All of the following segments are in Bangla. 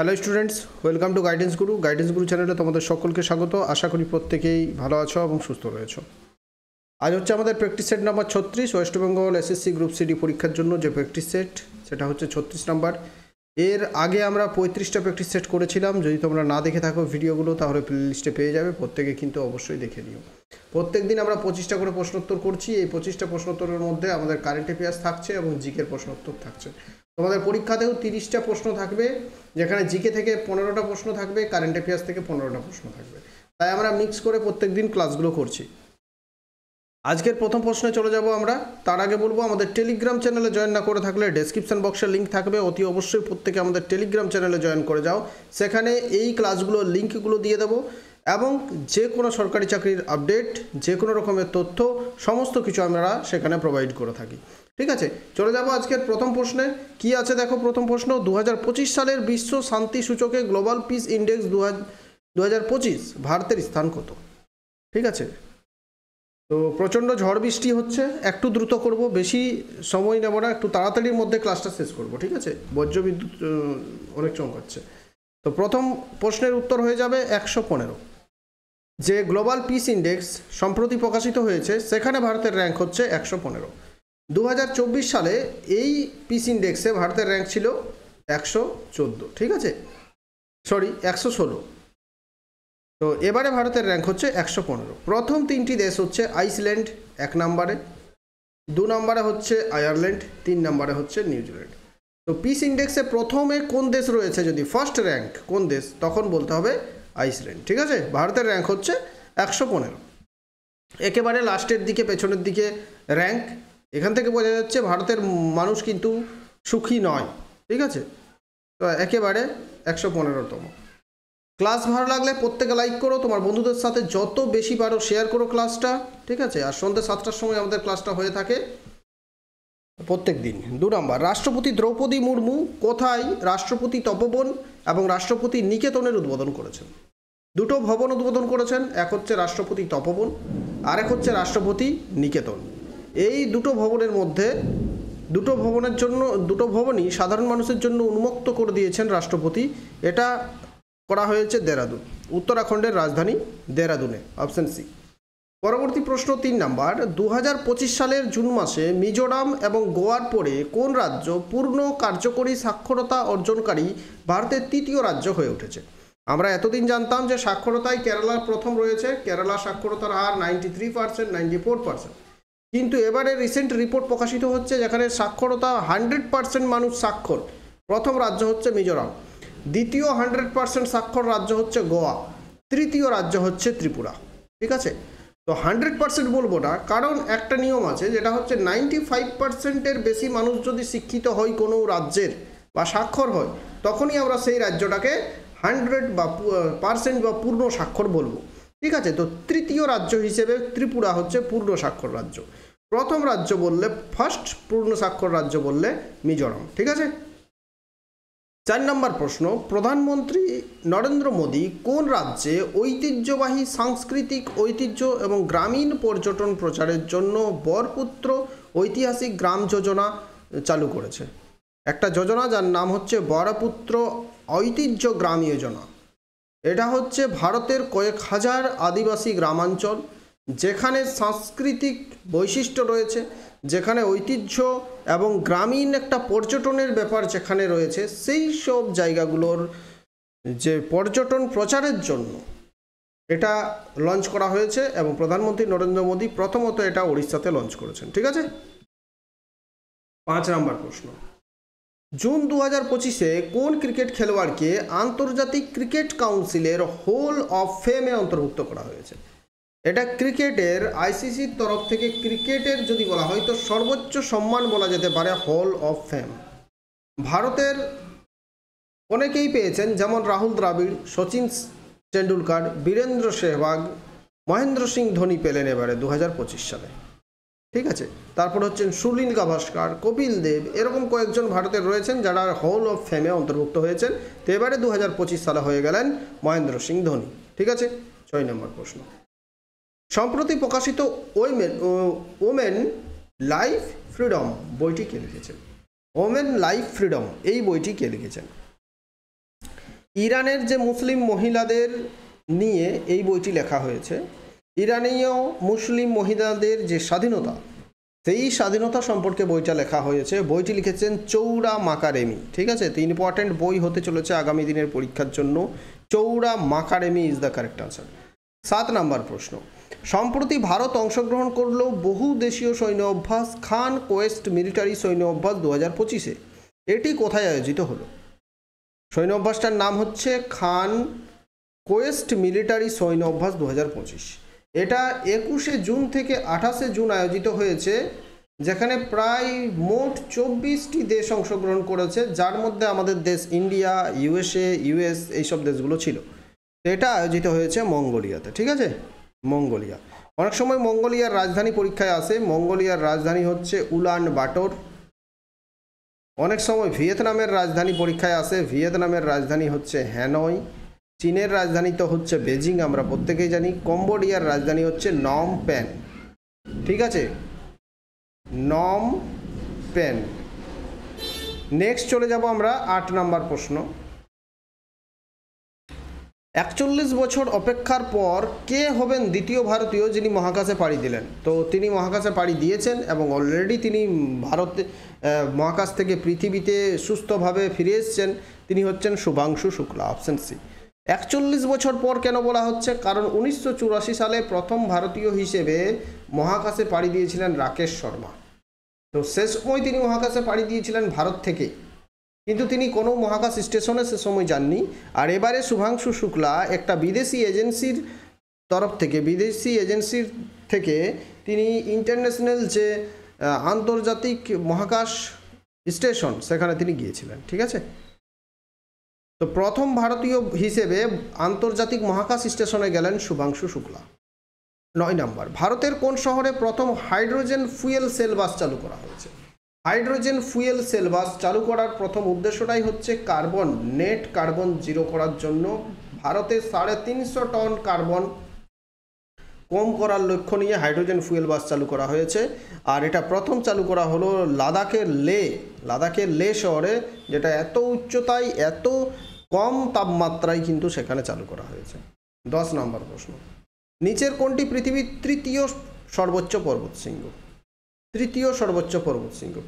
Hello students, welcome to guidance গুরু চ্যানেলে তোমাদের সকলকে স্বাগত। আশা করি প্রত্যেকেই ভালো আছো এবং সুস্থ রয়েছো। আজ হচ্ছে আমাদের practice set number 36, West Bengal SSC group CD পরীক্ষার জন্য যে প্র্যাকটিস সেট সেটা হচ্ছে 36 নাম্বার। এর আগে আমরা 35টা প্র্যাকটিস সেট করেছিলাম। যদি তোমরা না দেখে থাকো ভিডিওগুলো তাহলে প্লেলিস্টে পেয়ে যাবে, প্রত্যেকে কিন্তু অবশ্যই দেখে নিও। প্রত্যেক দিন আমরা 25টা করে প্রশ্নোত্তর করছি। এই 25টা প্রশ্নোত্তরের মধ্যে আমাদের কারেন্ট অ্যাফেয়ার্স থাকছে এবং জিকের প্রশ্নোত্তর থাকছে। তোমাদের পরীক্ষাতেও 30টা প্রশ্ন থাকবে, যেখানে জিকে থেকে 15টা প্রশ্ন থাকবে, কারেন্ট অ্যাফেয়ার্স থেকে 15টা প্রশ্ন থাকবে। তাই আমরা মিক্স করে প্রত্যেক দিন ক্লাসগুলো করছি। আজকের প্রথম প্রশ্নে চলে যাব আমরা। তার আগে বলবো, আমাদের টেলিগ্রাম চ্যানেলে জয়েন না করে থাকলে ডেসক্রিপশন বক্সে লিঙ্ক থাকবে, অতি অবশ্যই প্রত্যেকে আমাদের টেলিগ্রাম চ্যানেলে জয়েন করে যাও। সেখানে এই ক্লাসগুলোর লিঙ্কগুলো দিয়ে দেবো এবং যে কোনো সরকারি চাকরির আপডেট, যে কোনো রকমের তথ্য, সমস্ত কিছু আমরা সেখানে প্রোভাইড করে থাকি। ঠিক আছে, চলে যাব আজকের প্রথম প্রশ্নে। কি আছে দেখো, প্রথম প্রশ্ন, 2025 সালের বিশ্ব শান্তি সূচকে গ্লোবাল পিস ইন্ডেক্স 2025 ভারতের স্থান কত? ঠিক আছে, তো প্রচণ্ড ঝড় বৃষ্টি হচ্ছে, একটু দ্রুত করব, বেশি সময় নেব না, একটু তাড়াতাড়ির মধ্যে ক্লাসটা শেষ করব। ঠিক আছে, বজ্রবিদ্যুৎ অনেক চমকাচ্ছে। তো প্রথম প্রশ্নের উত্তর হয়ে যাবে 115। যে গ্লোবাল পিস ইন্ডেক্স সম্প্রতি প্রকাশিত হয়েছে সেখানে ভারতের র্যাঙ্ক হচ্ছে 115। 2024 সালে এই পিস ইন্ডেক্সে ভারতের র্যাঙ্ক ছিল 114। ঠিক আছে, সরি 116। তো এবারে ভারতের র্যাঙ্ক হচ্ছে 115। প্রথম তিনটি দেশ হচ্ছে আইসল্যান্ড 1 নম্বরে, 2 নম্বরে হচ্ছে আয়ারল্যান্ড, 3 নম্বরে হচ্ছে নিউজিল্যান্ড। তো পিস ইন্ডেক্সে প্রথমে কোন দেশ রয়েছে, যদি ফার্স্ট র্যাঙ্ক কোন দেশ, তখন বলতে হবে আইসল্যান্ড। ঠিক আছে, ভারতের র্যাঙ্ক হচ্ছে 115। একেবারে লাস্টের দিকে, পেছনের দিকে র্যাঙ্ক। এখান থেকে বোঝা যাচ্ছে ভারতের মানুষ কিন্তু সুখী নয়। ঠিক আছে, তো একেবারে 115তম। ক্লাস ভালো লাগলে প্রত্যেকে লাইক করো, তোমার বন্ধুদের সাথে যত বেশি পারো শেয়ার করো ক্লাসটা। ঠিক আছে, আর সন্ধ্যে 7টার সময় আমাদের ক্লাসটা হয়ে থাকে প্রত্যেক দিন। 2 নম্বর, রাষ্ট্রপতি দ্রৌপদী মুর্মু কোথায় রাষ্ট্রপতি তপবন এবং রাষ্ট্রপতি নিকেতনের উদ্বোধন করেছেন? দুটো ভবন উদ্বোধন করেছেন, এক হচ্ছে রাষ্ট্রপতি তপবন, আরেক হচ্ছে রাষ্ট্রপতি নিকেতন। এই দুটো ভবনের মধ্যে দুটো ভবনই সাধারণ মানুষের জন্য উন্মুক্ত করে দিয়েছেন রাষ্ট্রপতি। এটা করা হয়েছে দেরাদুন, উত্তরাখণ্ডের রাজধানী দেরাদুনে, অপশন সি। পরবর্তী প্রশ্ন 3 নম্বর, 2025 সালের জুন মাসে মিজোরাম এবং গোয়ার পরে কোন রাজ্য পূর্ণ কার্যকরী সাক্ষরতা অর্জনকারী ভারতের তৃতীয় রাজ্য হয়ে উঠেছে? আমরা এতদিন জানতাম যে সাক্ষরতায় কেরালার প্রথম রয়েছে, কেরালা সাক্ষরতার হার 93%, 94%। কিন্তু এবারে রিসেন্ট রিপোর্ট প্রকাশিত হচ্ছে যেখানে সাক্ষরতা 100% মানুষ স্বাক্ষর। প্রথম রাজ্য হচ্ছে মিজোরাম, দ্বিতীয় 100% স্বাক্ষর রাজ্য হচ্ছে গোয়া, তৃতীয় রাজ্য হচ্ছে ত্রিপুরা। ঠিক আছে, তো 100% বলবো না, কারণ একটা নিয়ম আছে, যেটা হচ্ছে 95%-এর বেশি মানুষ যদি শিক্ষিত হয় কোনো রাজ্যের বা স্বাক্ষর হয়, তখনই আমরা সেই রাজ্যটাকে 100% বা পূর্ণ স্বাক্ষর বলবো। ঠিক আছে, তো তৃতীয় রাজ্য হিসেবে ত্রিপুরা হচ্ছে পূর্ণ স্বাক্ষর রাজ্য। প্রথম রাজ্য বললে, ফার্স্ট পূর্ণ স্বাক্ষর রাজ্য বললে মিজোরাম। ঠিক আছে। 4 নম্বর প্রশ্ন, প্রধানমন্ত্রী নরেন্দ্র মোদী কোন রাজ্যে ঐতিহ্যবাহী সাংস্কৃতিক ঐতিহ্য এবং গ্রামীণ পর্যটন প্রচারের জন্য বরপুত্র ঐতিহাসিক গ্রাম যোজনা চালু করেছে? একটা যোজনা যার নাম হচ্ছে বরপুত্র ঐতিহ্য গ্রাম যোজনা। এটা হচ্ছে ভারতের কয়েক হাজার আদিবাসী গ্রামাঞ্চল, যেখানে সাংস্কৃতিক বৈশিষ্ট্য রয়েছে, যেখানে ঐতিহ্য এবং গ্রামীণ একটা পর্যটনের ব্যাপার যেখানে রয়েছে, সেই সব জায়গাগুলোর যে পর্যটন প্রচারের জন্য এটা লঞ্চ করা হয়েছে এবং প্রধানমন্ত্রী নরেন্দ্র মোদী প্রথমত এটা উড়িষ্যাতে লঞ্চ করেছেন। ঠিক আছে। 5 নম্বর প্রশ্ন, জুন 2025-এ কোন ক্রিকেট খেলোয়াড়কে আন্তর্জাতিক ক্রিকেট কাউন্সিলের হল অফ ফেমে অন্তর্ভুক্ত করা হয়েছে? এটা ক্রিকেটের আইসিসির তরফ থেকে ক্রিকেটের যদি বলা হয় তো সর্বোচ্চ সম্মান বলা যেতে পারে হল অফ ফেম। ভারতের অনেকেই পেয়েছেন, যেমন রাহুল দ্রাবিড়, সচিন তেন্ডুলকর, বীরেন্দ্র সেহবাগ, মহেন্দ্র সিং ধোনি পেলেন এবারে 2025 সালে। ঠিক আছে, তারপর হচ্ছেন সুনীল গাভাস্কার, কপিল দেব, এরকম কয়েকজন ভারতের রয়েছেন যারা হল অফ ফেমে অন্তর্ভুক্ত হয়েছেন। তো এবারে 2025 সালে হয়ে গেলেন মহেন্দ্র সিং ধোনি। ঠিক আছে। 6 নম্বর প্রশ্ন, সম্প্রতি প্রকাশিত ওমেন লাইফ ফ্রিডম বইটি কে লিখেছেন? ওমেন লাইফ ফ্রিডম এই বইটি কে লিখেছেন? ইরানের যে মুসলিম মহিলাদের নিয়ে এই বইটি লেখা হয়েছে। ইরানীয় মুসলিম মহিলাদের যে স্বাধীনতা, সেই স্বাধীনতা সম্পর্কে বইটা লেখা হয়েছে। বইটি লিখেছেন চৌরা মাকারেমি। ঠিক আছে, তো ইম্পর্ট্যান্ট বই হতে চলেছে আগামী দিনের পরীক্ষার জন্য। চৌরা মাকারেমি ইজ দ্য কারেক্ট আনসার। 7 নম্বর প্রশ্ন, সম্প্রতি ভারত অংশগ্রহণ করলো বহু দেশীয় সৈন্য অভ্যাস খান কোয়েস্ট মিলিটারি সৈন্য অভ্যাস 2025-এ। এটি কোথায় আয়োজিত হলো? সৈন্য অভ্যাসটার নাম হচ্ছে খান কোয়েস্ট মিলিটারি সৈন্য অভ্যাস 2025। এটা 21শে জুন থেকে 28শে জুন আয়োজিত হয়েছে, যেখানে প্রায় মোট 24টি দেশ অংশগ্রহণ করেছে, যার মধ্যে আমাদের দেশ ইন্ডিয়া, ইউএসএ, ইউএস এইসব দেশগুলো ছিল। এটা আয়োজিত হয়েছে মঙ্গোলিয়াতে। ঠিক আছে, মঙ্গোলিয়া। অনেক সময় মঙ্গোলিয়ার রাজধানী পরীক্ষায় আসে। মঙ্গোলিয়ার রাজধানী হচ্ছে উলান বাটোর। অনেক সময় ভিয়েতনামের রাজধানী পরীক্ষায় আসে। ভিয়েতনামের রাজধানী হচ্ছে হ্যানয়। চীনের রাজধানী তো হচ্ছে বেজিং, আমরা প্রত্যেকেই জানি। কম্বোডিয়ার রাজধানী হচ্ছে নম পেন। ঠিক আছে, নম পেন। নেক্সট চলে যাব আমরা 8 নম্বর প্রশ্ন। 41 বছর অপেক্ষার পর কে হবেন দ্বিতীয় ভারতীয় যিনি মহাকাশে পাড়ি দিলেন? তো তিনি মহাকাশে পাড়ি দিয়েছেন এবং অলরেডি তিনি মহাকাশ থেকে পৃথিবীতে সুস্থভাবে ফিরে এসেছেন। তিনি হচ্ছেন শুভাংশু শুক্লা, অপশন সি। 41 বছর পর কেন বলা হচ্ছে? কারণ 1984 সালে প্রথম ভারতীয় হিসেবে মহাকাশে পাড়ি দিয়েছিলেন রাকেশ শর্মা। তো সে সময় তিনি মহাকাশে পাড়ি দিয়েছিলেন ভারত থেকে, কিন্তু তিনি কোনো মহাকাশ স্টেশনে সে সময় যাননি। আর এবারে শুভাংশু শুক্লা একটা বিদেশি এজেন্সির থেকে তিনি ইন্টারন্যাশনাল যে আন্তর্জাতিক মহাকাশ স্টেশন সেখানে তিনি গিয়েছিলেন। ঠিক আছে, তো প্রথম ভারতীয় হিসেবে আন্তর্জাতিক মহাকাশ স্টেশনে গেলেন শুভাংশু শুক্লা। 9 নম্বর, ভারতের কোন শহরে প্রথম হাইড্রোজেন ফুয়েল সেল বাস চালু করা হয়েছে? হাইড্রোজেন ফুয়েল সেল বাস চালু করার প্রথম উদ্দেশ্যটাই হচ্ছে নেট কার্বন জিরো করার জন্য। ভারতে 350 টন কার্বন কম করার লক্ষ্য নিয়ে হাইড্রোজেন ফুয়েল বাস চালু করা হয়েছে। আর এটা প্রথম চালু করা হলো লাদাখের লে শহরে, যেটা এত উচ্চতায় এত কম তাপমাত্রায় কিন্তু সেখানে চালু করা হয়েছে। 10 নম্বর প্রশ্ন, নিচের কোনটি পৃথিবীর তৃতীয় সর্বোচ্চ পর্বতশৃঙ্গ?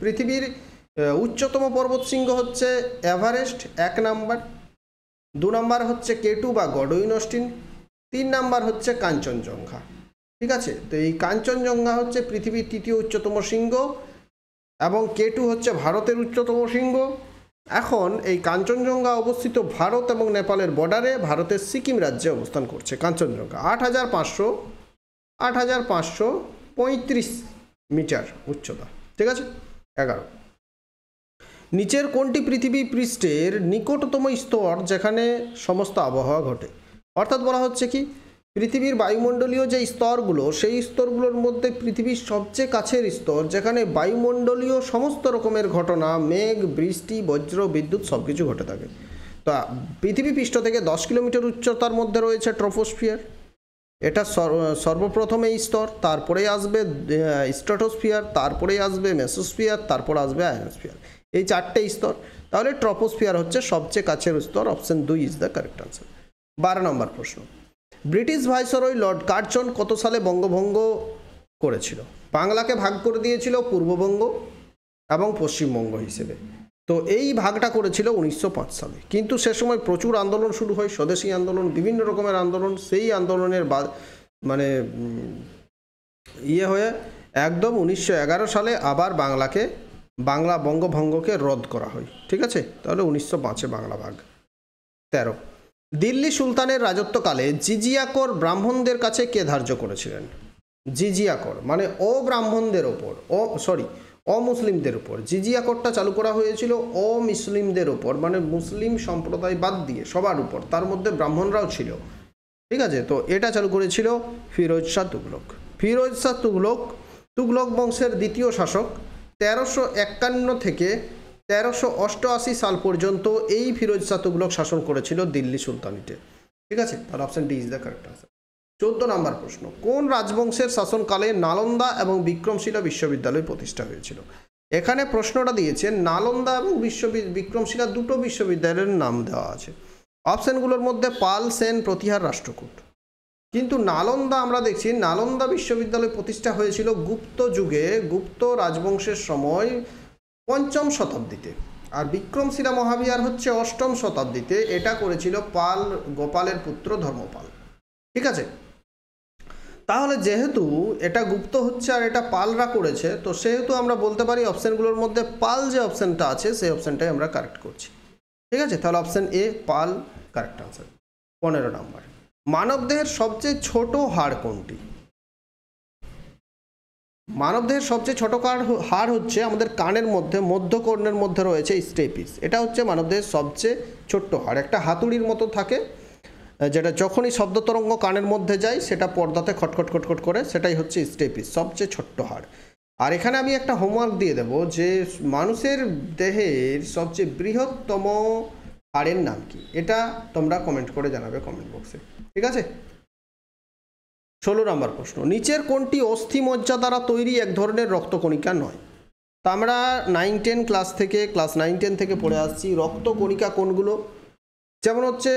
পৃথিবীর উচ্চতম পর্বতশৃঙ্গ হচ্ছে এভারেস্ট 1 নাম্বার। 2 নাম্বার হচ্ছে কেটু বা গডউইন অস্টিন। 3 নাম্বার হচ্ছে কাঞ্চনজঙ্ঘা। ঠিক আছে, তো এই কাঞ্চনজঙ্ঘা হচ্ছে পৃথিবীর তৃতীয় উচ্চতম শৃঙ্গ এবং কেটু হচ্ছে ভারতের উচ্চতম শৃঙ্গ। এখন এই কাঞ্চনজঙ্ঘা অবস্থিত ভারত এবং নেপালের বর্ডারে, ভারতের সিকিম রাজ্যে অবস্থান করছে কাঞ্চনজঙ্ঘা। 8535 মিটার উচ্চতা। ঠিক আছে, 11। নিচের কোনটি পৃথিবী পৃষ্ঠের নিকটতম স্তর যেখানে সমস্ত আবহাওয়া ঘটে? অর্থাৎ বলা হচ্ছে কি, পৃথিবীর বায়ুমণ্ডলীয় যে স্তরগুলো, সেই স্তরগুলোর মধ্যে পৃথিবীর সবচেয়ে কাছের স্তর যেখানে বায়ুমণ্ডলীয় সমস্ত রকমের ঘটনা, মেঘ, বৃষ্টি, বজ্র, বিদ্যুৎ সব কিছু ঘটে থাকে। তো পৃথিবী পৃষ্ঠ থেকে 10 কিলোমিটার উচ্চতার মধ্যে রয়েছে ট্রপোস্ফিয়ার। এটা সর্বপ্রথম এই স্তর, তারপরেই আসবে স্ট্র্যাটোস্ফিয়ার, তারপরেই আসবে মেসোস্ফিয়ার, তারপর আসবে আয়নোস্ফিয়ার। এই 4টে স্তর। তাহলে ট্রপোস্ফিয়ার হচ্ছে সবচেয়ে কাছের স্তর, option 2 is the correct answer. 12 নম্বর প্রশ্ন, ব্রিটিশ ভাইসরয় লর্ড কার্জন কত সালে বঙ্গভঙ্গ করেছিল? বাংলাকে ভাগ করে দিয়েছিল পূর্ববঙ্গ এবং পশ্চিমবঙ্গ হিসেবে। তো এই ভাগটা করেছিল 1905 সালে, কিন্তু সে সময় প্রচুর আন্দোলন শুরু হয়, স্বদেশী আন্দোলন, বিভিন্ন রকমের আন্দোলন। সেই আন্দোলনের হয়ে একদম 1911 সালে আবার বঙ্গভঙ্গকে রদ করা হয়। ঠিক আছে, তাহলে 1905-এ বাংলা ভাগ। 13, দিল্লি সুলতানের রাজত্বকালে জিজিয়া কর ব্রাহ্মণদের কাছে কে ধার্য করেছিলেন? জিজিয়া কর মানে অমুসলিমদের উপর। জিজিয়া করটা চালু করা হয়েছিল অমুসলিমদের উপর, মানে মুসলিম সম্প্রদায় বাদ দিয়ে সবার উপর, তার মধ্যে ব্রাহ্মণরাও ছিল। ঠিক আছে, তো এটা চালু করেছিল ফিরোজ শাহ তুগলক বংশের দ্বিতীয় শাসক। 1351 থেকে 1388 সাল পর্যন্ত এই ফিরোজ শাহ তুগলক শাসন করেছিল দিল্লি সুলতানিতে। ঠিক আছে, তাহলে option D is the correct answer. 14 নম্বর প্রশ্ন, কোন রাজবংশের শাসনকালে নালন্দা এবং বিক্রমশিলা বিশ্ববিদ্যালয় প্রতিষ্ঠা হয়েছিল? এখানে প্রশ্নটা দিয়েছে নালন্দা এবং বিক্রমশিলা দুটো বিশ্ববিদ্যালয়ের নাম দেওয়া আছে। অপশানগুলোর মধ্যে পাল, সেন, প্রতিহার, রাষ্ট্রকূট। কিন্তু নালন্দা আমরা দেখছি নালন্দা বিশ্ববিদ্যালয় প্রতিষ্ঠা হয়েছিল গুপ্ত যুগে, গুপ্ত রাজবংশের সময় ৫ম শতাব্দীতে, আর বিক্রমশিলা মহাবিহার হচ্ছে ৮ম শতাব্দীতে। এটা করেছিল পাল, গোপালের পুত্র ধর্মপাল। ঠিক আছে, তাহলে যেহেতু এটা গুপ্ত হচ্ছে আর এটা পালরা করেছে, তো সেহেতু আমরা বলতে পারি অপশানগুলোর মধ্যে পাল যে অপশানটা আছে সেই অপশানটাই আমরা কারেক্ট করছি। ঠিক আছে, তাহলে অপশান এ পাল কারেক্ট আনসার। 15 নম্বর, মানবদেহের সবচেয়ে ছোট হাড় কোনটি? মানবদেহের সবচেয়ে ছোট হাড় হচ্ছে আমাদের কানের মধ্যে, মধ্যকর্ণের মধ্যে রয়েছে স্টেপিস। এটা হচ্ছে মানবদেহের সবচেয়ে ছোট্ট হাড়, একটা হাতুড়ির মতো থাকে, যেটা যখনই শব্দ তরঙ্গ কানের মধ্যে যায় সেটা পর্দাতে খটখট খটখট করে, সেটাই হচ্ছে স্টেপিস, সবচেয়ে ছোট্ট হাড়। আর এখানে আমি একটা হোমওয়ার্ক দিয়ে দেব যে মানুষের দেহের সবচেয়ে বৃহত্তম হাড়ের নাম কি, এটা তোমরা কমেন্ট করে জানাবে কমেন্ট বক্সে। ঠিক আছে, 16 নম্বর প্রশ্ন, নিচের কোনটি অস্থি মজ্জা দ্বারা তৈরি এক ধরনের রক্তকণিকা নয়? তা আমরা 9-10 ক্লাস 9-10 থেকে পড়ে আসছি রক্তকণিকা কোনগুলো, যেমন হচ্ছে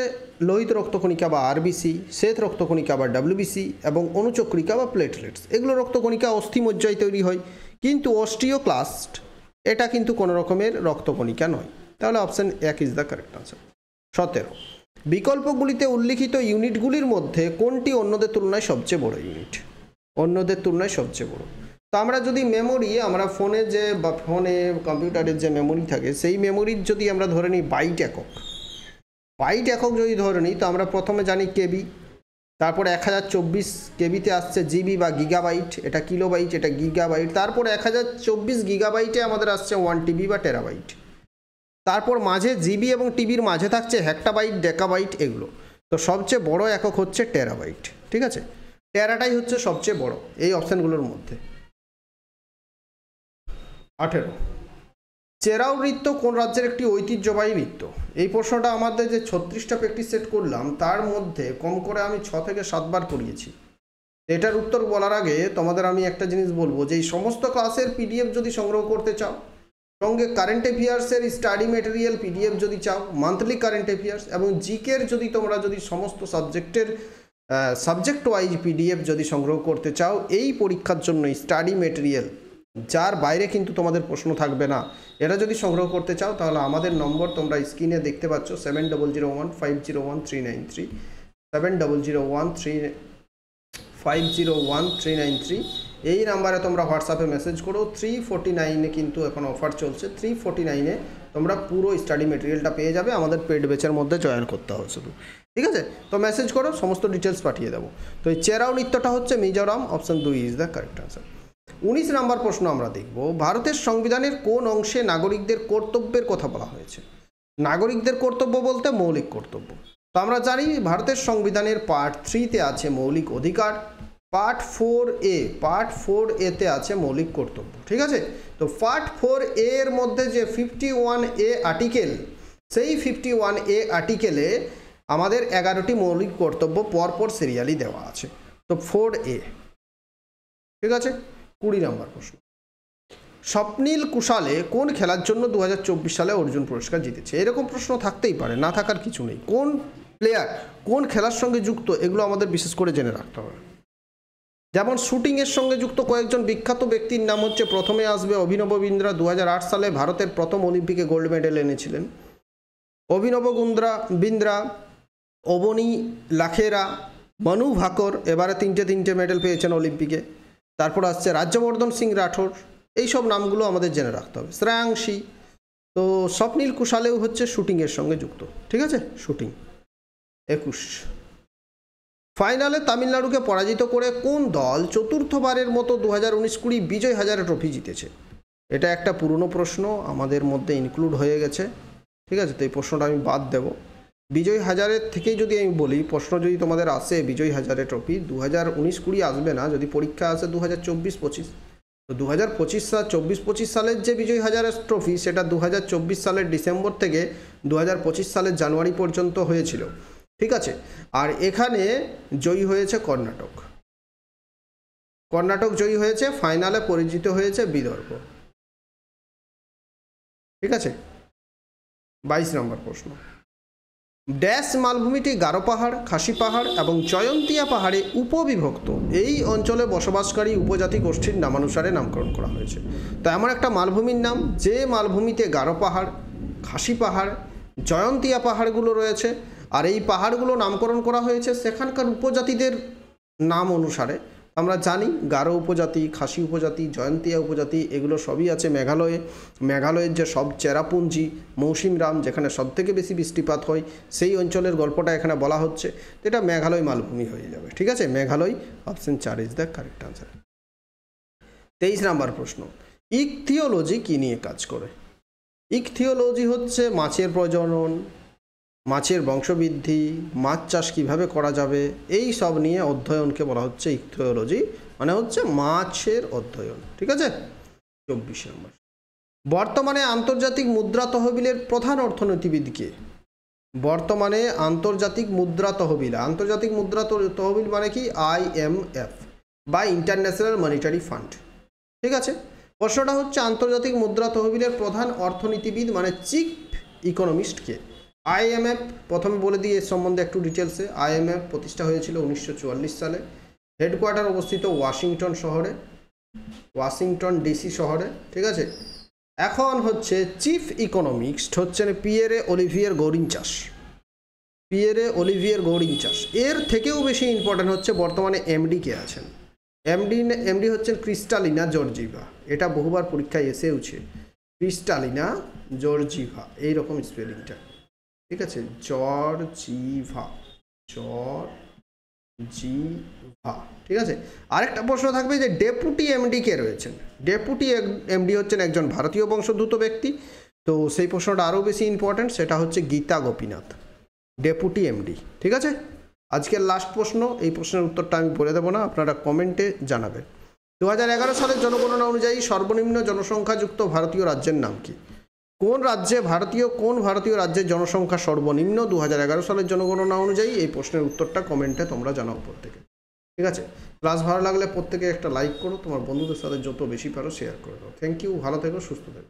লোহিত রক্তকণিকা বা আরবিসি, শ্বেত রক্তকণিকা বা ডাব্লিউবিসি এবং অনুচক্রিকা বা প্লেটলেটস। এগুলো রক্তকণিকা অস্থিমজ্জায় তৈরি হয়, কিন্তু অস্টিওক্লাস্ট এটা কিন্তু কোনো রকমের রক্তকণিকা নয়। তাহলে option 1 is the correct answer. 17, বিকল্পগুলিতে উল্লিখিত ইউনিটগুলির মধ্যে কোনটি অন্যদের তুলনায় সবচেয়ে বড় ইউনিট? অন্যদের তুলনায় সবচেয়ে বড়, তো আমরা যদি মেমোরি, আমরা ফোনে যে বা ফোনে কম্পিউটারের যে মেমোরি থাকে সেই মেমোরির যদি আমরা ধরে নিই বাইট একক, বাইট একক যদি ধরে নিই, তো আমরা প্রথমে জানি কেবি, তারপরে 1024 কেবিতে আসছে জিবি বা গিগাবাইট, এটা কিলোবাইট, এটা গিগাবাইট, তারপর 1024 গিগাবাইটে আমাদের আসছে 1 টিবি বা টেরাবাইট, তারপর মাঝে জিবি এবং টিবির মাঝে থাকছে হেক্টাবাইট, ডেকাবাইট এগুলো। তো সবচেয়ে বড় একক হচ্ছে টেরাবাইট। ঠিক আছে, টেরাটাই হচ্ছে সবচেয়ে বড় এই অপশানগুলোর মধ্যে। 18, চেরাও নৃত্য কোন রাজ্যের একটি ঐতিহ্যবাহী নৃত্য? এই প্রশ্নটা আমাদের যে 36টা প্র্যাকটিস সেট করলাম তার মধ্যে কম করে আমি 6 থেকে 7 বার করিয়েছি। এটার উত্তর বলার আগে তোমাদের আমি একটা জিনিস বলবো, যে এই সমস্ত ক্লাসের পিডিএফ যদি সংগ্রহ করতে চাও, সঙ্গে কারেন্ট অ্যাফেয়ার্সের স্টাডি মেটেরিয়াল পিডিএফ যদি চাও, মান্থলি কারেন্ট অ্যাফেয়ার্স এবং জিকের যদি তোমরা যদি সমস্ত সাবজেক্টের সাবজেক্ট ওয়াইজ পিডিএফ যদি সংগ্রহ করতে চাও এই পরীক্ষার জন্য স্টাডি মেটেরিয়াল, যার বাইরে কিন্তু তোমাদের প্রশ্ন থাকবে না, এটা যদি সংগ্রহ করতে চাও তাহলে আমাদের নম্বর তোমরা স্ক্রিনে দেখতে পাচ্ছ 7001501393, 7013501393। এই নাম্বারে তোমরা হোয়াটসঅ্যাপে মেসেজ করো। 349-এ কিন্তু এখন অফার চলছে, 349-এ তোমরা পুরো স্টাডি মেটেরিয়ালটা পেয়ে যাবে, আমাদের পেড ব্যাচের মধ্যে জয়েন করতে হবে শুধু। ঠিক আছে, তো মেসেজ করো, সমস্ত ডিটেলস পাঠিয়ে দেবো। তো এই চেরাও নৃত্যটা হচ্ছে Mizoram, option 2 is the correct answer. 19 নম্বর প্রশ্ন আমরা দেখব, ভারতের সংবিধানের কোন অংশে নাগরিকদের কর্তব্যের কথা বলা হয়েছে? নাগরিকদের কর্তব্য বলতে মৌলিক কর্তব্য। তো আমরা জানি ভারতের সংবিধানের পার্ট 3-তে আছে মৌলিক অধিকার, পার্ট 4A তে আছে মৌলিক কর্তব্য। ঠিক আছে, তো পার্ট 4A এর মধ্যে যে 51A আর্টিকেল, সেই 51A আর্টিকেলে আমাদের 11টি মৌলিক কর্তব্য পরপর সিরিয়ালি দেওয়া আছে। তো 4A। ঠিক আছে, 20 নম্বর প্রশ্ন, স্বপ্নীল কুশালে কোন খেলার জন্য 2024 সালে অর্জুন পুরস্কার জিতেছে? এরকম প্রশ্ন থাকতেই পারে, না থাকার কিছু নেই। কোন প্লেয়ার কোন খেলার সঙ্গে যুক্ত এগুলো আমাদের বিশেষ করে জেনে রাখতে হবে। যেমন শুটিংয়ের সঙ্গে যুক্ত কয়েকজন বিখ্যাত ব্যক্তির নাম হচ্ছে, প্রথমে আসবে অভিনব বিন্দ্রা, 2008 সালে ভারতের প্রথম অলিম্পিকে গোল্ড মেডেল এনেছিলেন। অভিনব বিন্দ্রা, অবনী লাখেরা, মনু ভাকর এবারে তিনটে মেডেল পেয়েছেন অলিম্পিকে। তারপর আসছে রাজ্যবর্ধন সিং রাঠোর, এইসব নামগুলো আমাদের জেনে রাখতে হবে। শ্রেয়াংশী, তো স্বপ্নীল কুশালেও হচ্ছে শুটিংয়ের সঙ্গে যুক্ত। ঠিক আছে, শুটিং। 21, ফাইনালে তামিলনাড়ুকে পরাজিত করে কোন দল চতুর্থবারের মতো 2019-20 বিজয় হাজারে ট্রফি জিতেছে? এটা একটা পুরনো প্রশ্ন, আমাদের মধ্যে ইনক্লুড হয়ে গেছে। ঠিক আছে, তো এই প্রশ্নটা আমি বাদ দেব। বিজয় হাজারের থেকেই যদি আমি বলি, প্রশ্ন যদি তোমাদের আসে বিজয় হাজারে ট্রফি, 2019-20 আসবে না, যদি পরীক্ষা আসে 2024-25, তো 2024-25 সালের যে বিজয় হাজারে ট্রফি সেটা 2024 সালের ডিসেম্বর থেকে 2025 সালের জানুয়ারি পর্যন্ত হয়েছিল। ঠিক আছে, আর এখানে জয়ী হয়েছে কর্ণাটক জয়ী হয়েছে, ফাইনালে পরাজিত হয়েছে বিদর্ভ। ঠিক আছে, 22 নম্বর প্রশ্ন, ড্যাশ মালভূমিটি গারো পাহাড়, খাসি পাহাড় এবং জয়ন্তিয়া পাহাড়ে উপবিভক্ত এই অঞ্চলে বসবাসকারী উপজাতি গোষ্ঠীর নামানুসারে নামকরণ করা হয়েছে। তো এমন একটা মালভূমির নাম যে মালভূমিতে গারো পাহাড়, খাসি পাহাড়, জয়ন্তিয়া পাহাড়গুলো রয়েছে, আর এই পাহাড়গুলো নামকরণ করা হয়েছে সেখানকার উপজাতিদের নাম অনুসারে। আমরা জানি গারো উপজাতি, খাসি উপজাতি, জয়ন্তিয়া উপজাতি এগুলো সবই আছে মেঘালয়ে। মেঘালয়ের যে সব চেরাপুঞ্জি, মৌসিমরাম যেখানে সবথেকে বেশি বৃষ্টিপাত হয় সেই অঞ্চলের গল্পটা এখানে বলা হচ্ছে। এটা মেঘালয় মালভূমি হয়ে যাবে, ঠিক আছে। Meghalaya, option 4 is the correct answer. 23 নম্বর প্রশ্ন, ইকথিওলজি কী নিয়ে কাজ করে? ইকথিওলজি হচ্ছে মাছের প্রজনন, মাছের বংশবৃদ্ধি, মাছ চাষ কীভাবে করা যাবে এই সব নিয়ে অধ্যয়নকে বলা হচ্ছে ইকথিওলজি, মানে হচ্ছে মাছের অধ্যয়ন, ঠিক আছে। 24 নম্বর, বর্তমানে আন্তর্জাতিক মুদ্রা তহবিলের প্রধান অর্থনীতিবিদ কে? বর্তমানে আন্তর্জাতিক মুদ্রা তহবিল, আন্তর্জাতিক মুদ্রা তহবিল মানে কি? IMF বা ইন্টারন্যাশনাল মনিটারি ফান্ড, ঠিক আছে। প্রশ্নটা হচ্ছে আন্তর্জাতিক মুদ্রা তহবিলের প্রধান অর্থনীতিবিদ মানে চিফ ইকোনমিস্ট কে? IMF প্রথমে বলে দিই এর সম্বন্ধে একটু ডিটেলসে। IMF প্রতিষ্ঠা হয়েছিল 1944 সালে। হেডকোয়ার্টার অবস্থিত ওয়াশিংটন শহরে, ওয়াশিংটন DC শহরে, ঠিক আছে। এখন হচ্ছে চিফ ইকোনমিস্ট হচ্ছেন পিয়েরে অলিভিয়ের গৌরিঞ্চাস, পিয়েরে অলিভিয়ের গৌরিঞ্চাস। এর থেকেও বেশি ইম্পর্ট্যান্ট হচ্ছে বর্তমানে MD কে আছেন। MD হচ্ছেন ক্রিস্টালিনা জর্জিভা। এটা বহুবার পরীক্ষায় এসেওছে, ক্রিস্টালিনা জর্জিভা এইরকম স্পেলিংটা, ঠিক আছে। জর্জিভা, ঠিক আছে। আরেকটা প্রশ্ন থাকবে যে ডেপুটি MD কে রয়েছেন? ডেপুটি MD হচ্ছেন একজন ভারতীয় বংশোদ্ভূত ব্যক্তি। তো সেই প্রশ্নটা আরও বেশি ইম্পর্ট্যান্ট, সেটা হচ্ছে গীতা গোপীনাথ, ডেপুটি MD, ঠিক আছে। আজকের লাস্ট প্রশ্ন, এই প্রশ্নের উত্তরটা আমি বলে দেবো না, আপনারা কমেন্টে জানাবেন। 2011 সালের জনগণনা অনুযায়ী সর্বনিম্ন জনসংখ্যাযুক্ত ভারতীয় রাজ্যের নাম কি? কোন ভারতীয় রাজ্যের জনসংখ্যা সর্বনিম্ন 2011 সালের জনগণনা অনুযায়ী? এই প্রশ্নের উত্তরটা কমেন্টে তোমরা জানাও প্রত্যেকে, ঠিক আছে। ক্লাস ভালো লাগলে প্রত্যেকে একটা লাইক করো, তোমার বন্ধুদের সাথে যত বেশি পারো শেয়ার করে দাও। থ্যাংক ইউ, ভালো থেকো, সুস্থ থেকো।